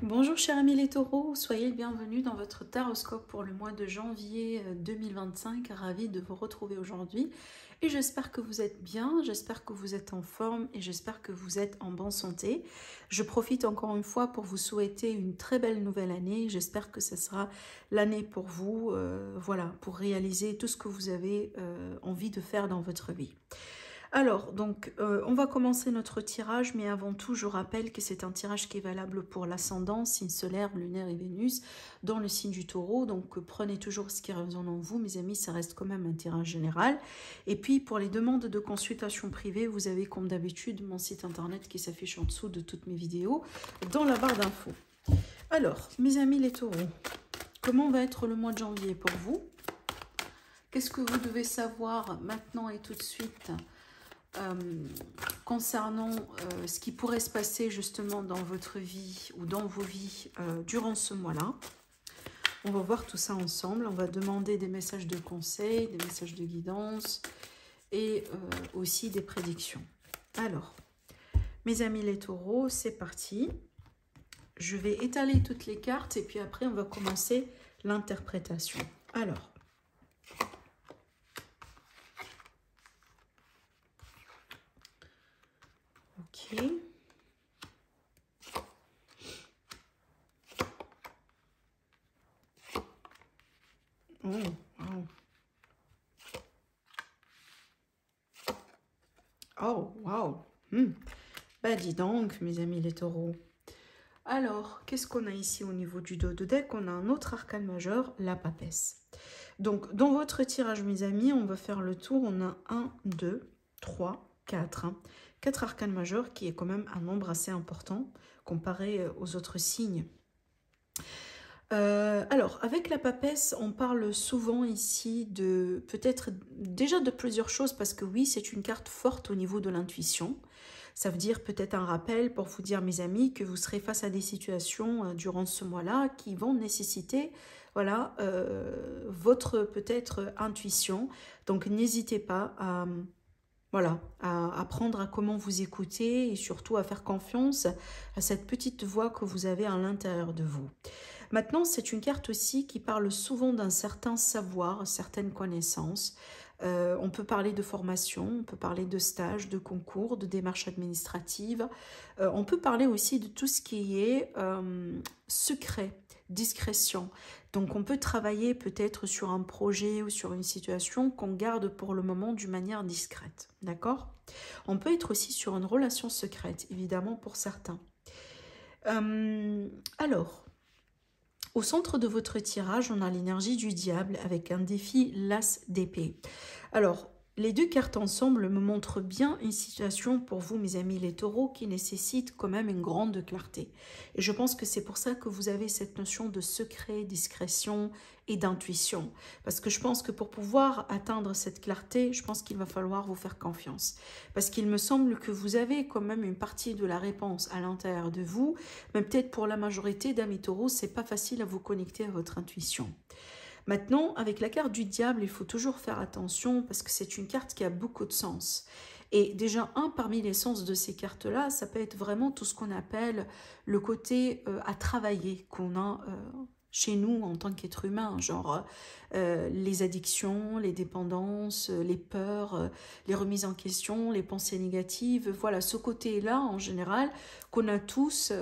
Bonjour chers amis les taureaux, soyez les bienvenus dans votre taroscope pour le mois de janvier 2025. Ravi de vous retrouver aujourd'hui et j'espère que vous êtes bien, j'espère que vous êtes en forme et j'espère que vous êtes en bonne santé. Je profite encore une fois pour vous souhaiter une très belle nouvelle année. J'espère que ce sera l'année pour vous, voilà, pour réaliser tout ce que vous avez envie de faire dans votre vie. Alors, donc, on va commencer notre tirage, mais avant tout, je rappelle que c'est un tirage qui est valable pour l'ascendant, signe solaire, lunaire et Vénus, dans le signe du taureau. Donc, prenez toujours ce qui résonne en vous, mes amis, ça reste quand même un tirage général. Et puis, pour les demandes de consultation privée, vous avez, comme d'habitude, mon site internet qui s'affiche en dessous de toutes mes vidéos, dans la barre d'infos. Alors, mes amis les taureaux, comment va être le mois de janvier pour vous? Qu'est-ce que vous devez savoir maintenant et tout de suite concernant ce qui pourrait se passer justement dans votre vie ou dans vos vies durant ce mois-là? On va voir tout ça ensemble. On va demander des messages de conseil, des messages de guidance et aussi des prédictions. Alors, mes amis les taureaux, c'est parti. Je vais étaler toutes les cartes et puis après on va commencer l'interprétation. Alors, ok. Oh, wow. Oh, wow. Bah dis donc, mes amis les taureaux. Alors, qu'est-ce qu'on a ici au niveau du dos de deck? On a un autre arcane majeur, la papesse. Donc, dans votre tirage, mes amis, on va faire le tour. On a 1, 2, 3, 4. 4 arcanes majeurs, qui est quand même un nombre assez important comparé aux autres signes. Alors, avec la papesse, on parle souvent ici de peut-être déjà de plusieurs choses parce que oui, c'est une carte forte au niveau de l'intuition. Ça veut dire peut-être un rappel pour vous dire, mes amis, que vous serez face à des situations durant ce mois-là qui vont nécessiter, voilà, votre peut-être intuition. Donc, n'hésitez pas à, voilà, à apprendre à comment vous écouter et surtout à faire confiance à cette petite voix que vous avez à l'intérieur de vous. Maintenant, c'est une carte aussi qui parle souvent d'un certain savoir, certaines connaissances. On peut parler de formation, on peut parler de stage, de concours, de démarches administratives. On peut parler aussi de tout ce qui est secret, discrétion. Donc on peut travailler peut-être sur un projet ou sur une situation qu'on garde pour le moment d'une manière discrète. D'accord? On peut être aussi sur une relation secrète, évidemment pour certains. Alors, au centre de votre tirage, on a l'énergie du diable avec un défi l'as d'épée. Alors, les deux cartes ensemble me montrent bien une situation pour vous, mes amis les taureaux, qui nécessite quand même une grande clarté. Et je pense que c'est pour ça que vous avez cette notion de secret, discrétion et d'intuition. Parce que je pense que pour pouvoir atteindre cette clarté, je pense qu'il va falloir vous faire confiance. Parce qu'il me semble que vous avez quand même une partie de la réponse à l'intérieur de vous, mais peut-être pour la majorité d'amis taureaux, c'est pas facile à vous connecter à votre intuition. Maintenant, avec la carte du diable, il faut toujours faire attention parce que c'est une carte qui a beaucoup de sens. Et déjà, parmi les sens de ces cartes-là, ça peut être vraiment tout ce qu'on appelle le côté à travailler qu'on a chez nous en tant qu'être humain, genre les addictions, les dépendances, les peurs, les remises en question, les pensées négatives. Voilà, ce côté-là, en général, qu'on a tous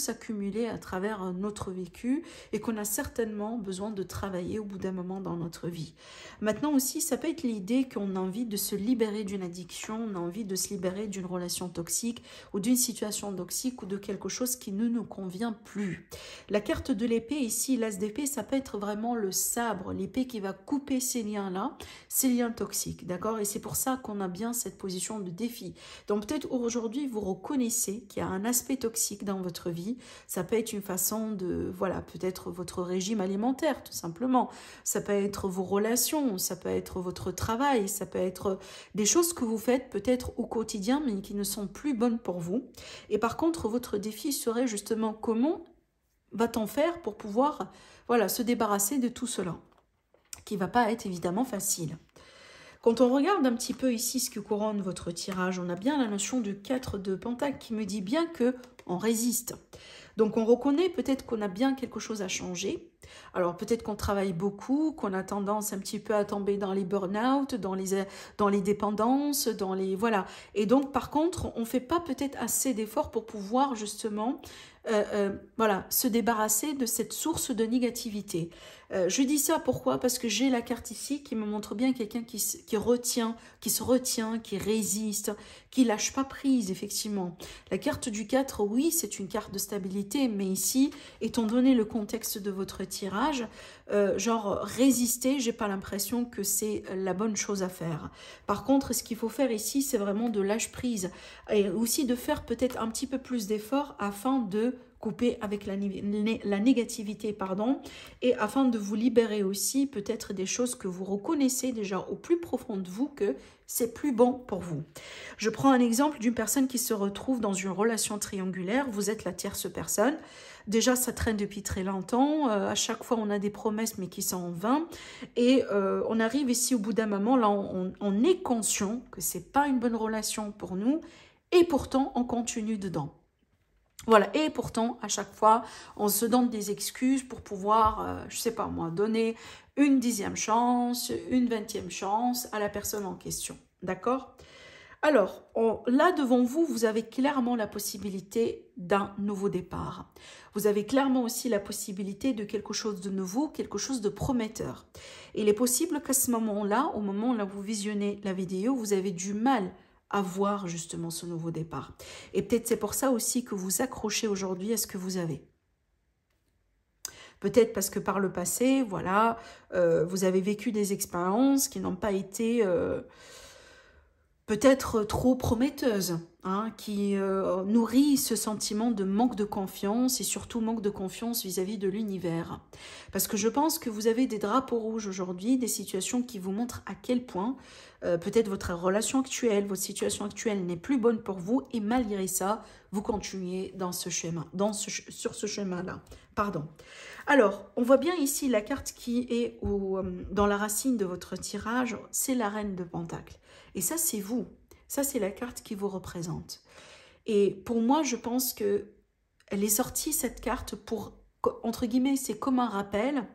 accumulé à travers notre vécu et qu'on a certainement besoin de travailler au bout d'un moment dans notre vie. Maintenant aussi, ça peut être l'idée qu'on a envie de se libérer d'une addiction, on a envie de se libérer d'une relation toxique ou d'une situation toxique ou de quelque chose qui ne nous convient plus. La carte de l'épée ici, l'as d'épée, ça peut être vraiment le sabre, l'épée qui va couper ces liens-là, ces liens toxiques, d'accord? Et c'est pour ça qu'on a bien cette position de défi. Donc peut-être aujourd'hui, vous reconnaissez qu'il y a un aspect toxique dans votre vie. Ça peut être une façon de, voilà, peut-être votre régime alimentaire, tout simplement. Ça peut être vos relations, ça peut être votre travail, ça peut être des choses que vous faites peut-être au quotidien, mais qui ne sont plus bonnes pour vous. Et par contre, votre défi serait justement comment va-t-on faire pour pouvoir, voilà, se débarrasser de tout cela, qui ne va pas être évidemment facile. Quand on regarde un petit peu ici ce que couronne votre tirage, on a bien la notion du 4 de Pentacle qui me dit bien que on résiste. Donc on reconnaît peut-être qu'on a bien quelque chose à changer. Alors peut-être qu'on travaille beaucoup, qu'on a tendance un petit peu à tomber dans les burn-out, dans les dépendances, dans les... Voilà. Et donc par contre, on ne fait pas peut-être assez d'efforts pour pouvoir justement voilà, se débarrasser de cette source de négativité. Je dis ça pourquoi? Parce que j'ai la carte ici qui me montre bien quelqu'un qui se retient, qui résiste, qui lâche pas prise, effectivement. La carte du 4, oui, c'est une carte de stabilité, mais ici, étant donné le contexte de votre tirage, genre résister, j'ai pas l'impression que c'est la bonne chose à faire. Par contre, ce qu'il faut faire ici, c'est vraiment de lâche prise et aussi de faire peut-être un petit peu plus d'efforts afin de couper avec la négativité, pardon, et afin de vous libérer aussi peut-être des choses que vous reconnaissez déjà au plus profond de vous que c'est plus bon pour vous. Je prends un exemple d'une personne qui se retrouve dans une relation triangulaire, vous êtes la tierce personne, déjà ça traîne depuis très longtemps, à chaque fois on a des promesses mais qui sont en vain, et on arrive ici au bout d'un moment, là on est conscient que c'est pas une bonne relation pour nous, et pourtant on continue dedans. Voilà, et pourtant, à chaque fois, on se donne des excuses pour pouvoir, je sais pas moi, donner une 10e chance, une 20e chance à la personne en question. D'accord? Alors, là devant vous, vous avez clairement la possibilité d'un nouveau départ. Vous avez clairement aussi la possibilité de quelque chose de nouveau, quelque chose de prometteur. Et il est possible qu'à ce moment-là, au moment où vous visionnez la vidéo, vous avez du mal à voir justement ce nouveau départ. Et peut-être c'est pour ça aussi que vous accrochez aujourd'hui à ce que vous avez. Peut-être parce que par le passé, voilà, vous avez vécu des expériences qui n'ont pas été peut-être trop prometteuse, hein, qui nourrit ce sentiment de manque de confiance et surtout manque de confiance vis-à-vis de l'univers. Parce que je pense que vous avez des drapeaux rouges aujourd'hui, des situations qui vous montrent à quel point peut-être votre relation actuelle, votre situation actuelle n'est plus bonne pour vous et malgré ça, vous continuez dans ce chemin, sur ce chemin-là. Pardon. Alors, on voit bien ici la carte qui est dans la racine de votre tirage, c'est la reine de Pentacle. Et ça, c'est vous. Ça, c'est la carte qui vous représente. Et pour moi, je pense que elle est sortie, cette carte, pour, entre guillemets, c'est comme un rappel,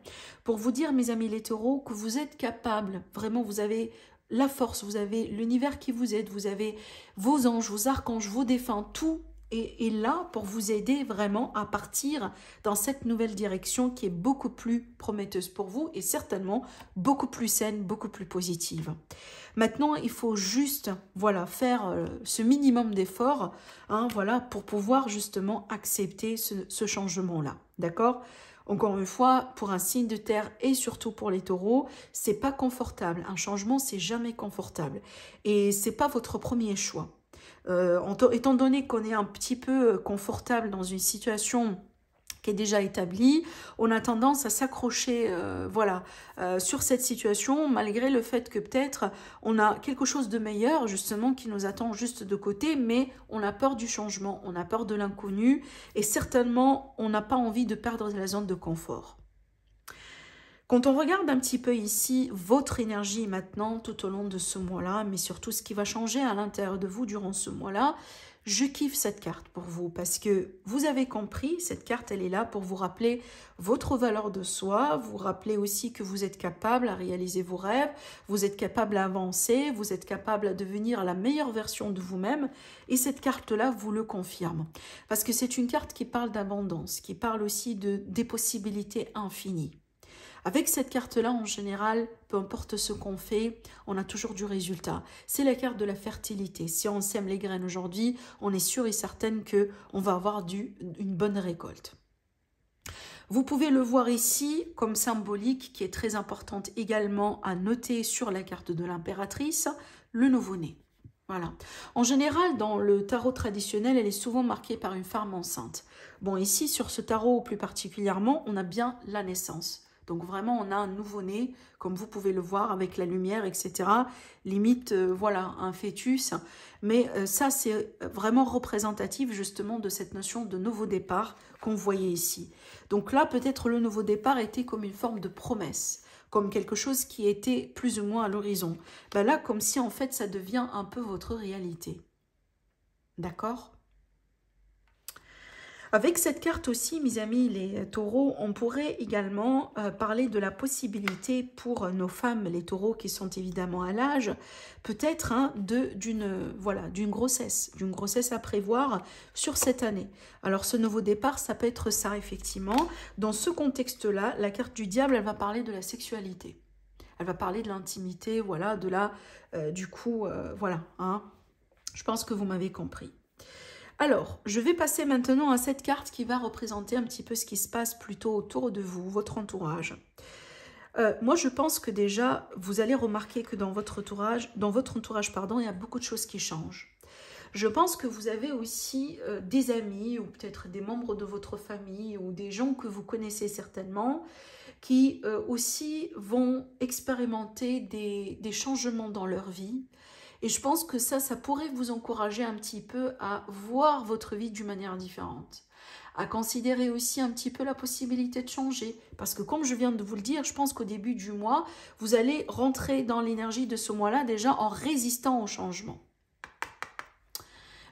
pour vous dire, mes amis les taureaux, que vous êtes capables, vraiment, vous avez la force, vous avez l'univers qui vous aide, vous avez vos anges, vos archanges, vos défunts, tout est là pour vous aider vraiment à partir dans cette nouvelle direction qui est beaucoup plus prometteuse pour vous et certainement beaucoup plus saine, beaucoup plus positive. Maintenant, il faut juste voilà, faire ce minimum d'efforts hein, voilà, pour pouvoir justement accepter ce changement-là. D'accord ? Encore une fois, pour un signe de terre et surtout pour les taureaux, c'est pas confortable. Un changement, c'est jamais confortable. Et c'est pas votre premier choix. Étant donné qu'on est un petit peu confortable dans une situation qui est déjà établie, on a tendance à s'accrocher voilà, sur cette situation, malgré le fait que peut-être on a quelque chose de meilleur, justement, qui nous attend juste de côté, mais on a peur du changement, on a peur de l'inconnu, et certainement, on n'a pas envie de perdre la zone de confort. Quand on regarde un petit peu ici, votre énergie maintenant, tout au long de ce mois-là, mais surtout ce qui va changer à l'intérieur de vous durant ce mois-là, je kiffe cette carte pour vous parce que vous avez compris, cette carte, elle est là pour vous rappeler votre valeur de soi, vous rappeler aussi que vous êtes capable à réaliser vos rêves, vous êtes capable à avancer, vous êtes capable à devenir la meilleure version de vous-même et cette carte-là vous le confirme. Parce que c'est une carte qui parle d'abondance, qui parle aussi des possibilités infinies. Avec cette carte-là, en général, peu importe ce qu'on fait, on a toujours du résultat. C'est la carte de la fertilité. Si on sème les graines aujourd'hui, on est sûr et certaine qu'on va avoir une bonne récolte. Vous pouvez le voir ici comme symbolique qui est très importante également à noter sur la carte de l'impératrice, le nouveau-né. Voilà. En général, dans le tarot traditionnel, elle est souvent marquée par une femme enceinte. Bon, ici, sur ce tarot plus particulièrement, on a bien la naissance. Donc vraiment, on a un nouveau-né, comme vous pouvez le voir avec la lumière, etc. Limite, voilà, un fœtus. Mais ça, c'est vraiment représentatif justement de cette notion de nouveau départ qu'on voyait ici. Donc là, peut-être le nouveau départ était comme une forme de promesse, comme quelque chose qui était plus ou moins à l'horizon. Ben là, comme si en fait, ça devient un peu votre réalité. D'accord ? Avec cette carte aussi, mes amis les taureaux, on pourrait également parler de la possibilité pour nos femmes, les taureaux qui sont évidemment à l'âge, peut-être hein, d'une grossesse à prévoir sur cette année. Alors ce nouveau départ, ça peut être ça effectivement. Dans ce contexte-là, la carte du diable, elle va parler de la sexualité. Elle va parler de l'intimité, voilà, de la, voilà, hein. Je pense que vous m'avez compris. Alors, je vais passer maintenant à cette carte qui va représenter un petit peu ce qui se passe plutôt autour de vous, votre entourage. Moi, je pense que déjà, vous allez remarquer que dans votre entourage, il y a beaucoup de choses qui changent. Je pense que vous avez aussi des amis ou peut-être des membres de votre famille ou des gens que vous connaissez certainement qui aussi vont expérimenter des changements dans leur vie. Et je pense que ça pourrait vous encourager un petit peu à voir votre vie d'une manière différente. À considérer aussi un petit peu la possibilité de changer. Parce que comme je viens de vous le dire, je pense qu'au début du mois, vous allez rentrer dans l'énergie de ce mois-là déjà en résistant au changement.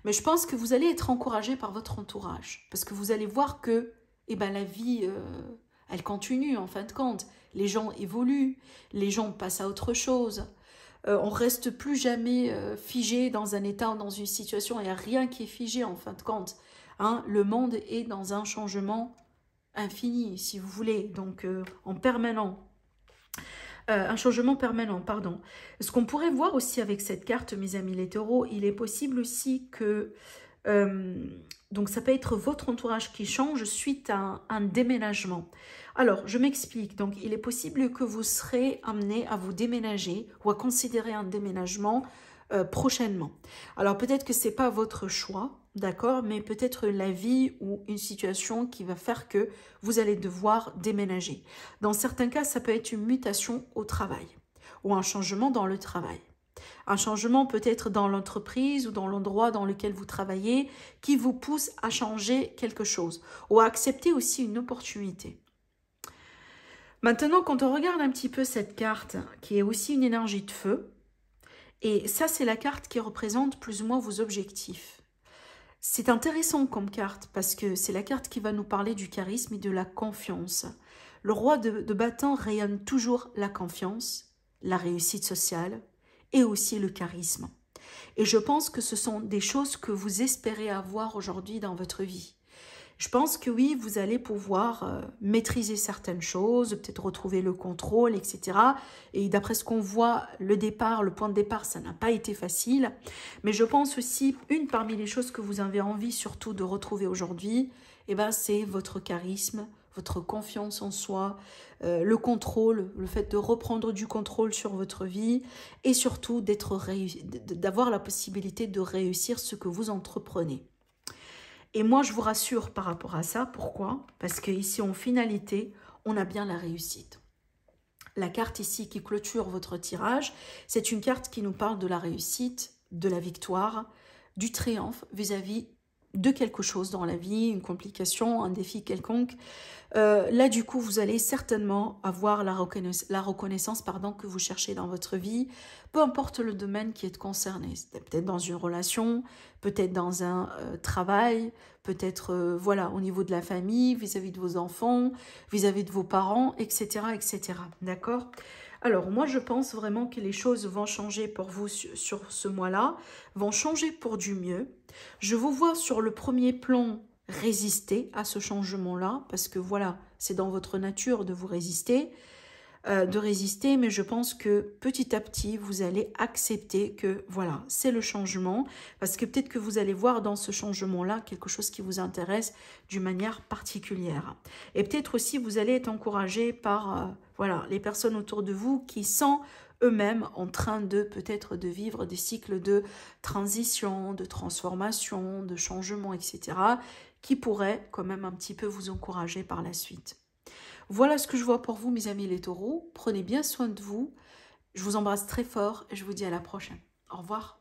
Mais je pense que vous allez être encouragé par votre entourage. Parce que vous allez voir que la vie, elle continue en fin de compte. Les gens évoluent, les gens passent à autre chose. On reste plus jamais figé dans un état ou dans une situation. Il n'y a rien qui est figé en fin de compte. Hein, le monde est dans un changement infini, si vous voulez, donc en permanent. Un changement permanent, pardon. Ce qu'on pourrait voir aussi avec cette carte, mes amis les taureaux, il est possible aussi que... donc ça peut être votre entourage qui change suite à un déménagement. Alors, je m'explique. Donc, il est possible que vous serez amené à vous déménager ou à considérer un déménagement prochainement. Alors, peut-être que ce n'est pas votre choix, d'accord, mais peut-être la vie ou une situation qui va faire que vous allez devoir déménager. Dans certains cas, ça peut être une mutation au travail ou un changement dans le travail. Un changement peut-être dans l'entreprise ou dans l'endroit dans lequel vous travaillez qui vous pousse à changer quelque chose ou à accepter aussi une opportunité. Maintenant, quand on regarde un petit peu cette carte, qui est aussi une énergie de feu, et ça, c'est la carte qui représente plus ou moins vos objectifs. C'est intéressant comme carte, parce que c'est la carte qui va nous parler du charisme et de la confiance. Le roi de bâton rayonne toujours la confiance, la réussite sociale, et aussi le charisme. Et je pense que ce sont des choses que vous espérez avoir aujourd'hui dans votre vie. Je pense que oui, vous allez pouvoir maîtriser certaines choses, peut-être retrouver le contrôle, etc. Et d'après ce qu'on voit, le point de départ, ça n'a pas été facile. Mais je pense aussi, une parmi les choses que vous avez envie surtout de retrouver aujourd'hui, c'est votre charisme, votre confiance en soi, le contrôle, le fait de reprendre du contrôle sur votre vie et surtout d'avoir la possibilité de réussir ce que vous entreprenez. Et moi, je vous rassure par rapport à ça. Pourquoi? Parce qu'ici, en finalité, on a bien la réussite. La carte ici qui clôture votre tirage, c'est une carte qui nous parle de la réussite, de la victoire, du triomphe vis-à-vis de quelque chose dans la vie, une complication, un défi quelconque. Là, du coup, vous allez certainement avoir la reconnaissance que vous cherchez dans votre vie, peu importe le domaine qui est concerné. Peut-être dans une relation, peut-être dans un travail, peut-être au niveau de la famille, vis-à-vis de vos enfants, vis-à-vis de vos parents, etc. etc. D'accord ? Alors, moi, je pense vraiment que les choses vont changer pour vous sur ce mois-là, vont changer pour du mieux. Je vous vois sur le premier plan résister à ce changement-là, parce que voilà, c'est dans votre nature de vous résister, mais je pense que petit à petit, vous allez accepter que voilà, c'est le changement, parce que peut-être que vous allez voir dans ce changement-là quelque chose qui vous intéresse d'une manière particulière. Et peut-être aussi, vous allez être encouragé par les personnes autour de vous qui sont eux-mêmes en train de peut-être de vivre des cycles de transition, de transformation, de changement, etc., qui pourraient quand même un petit peu vous encourager par la suite. Voilà ce que je vois pour vous, mes amis les taureaux. Prenez bien soin de vous. Je vous embrasse très fort et je vous dis à la prochaine. Au revoir.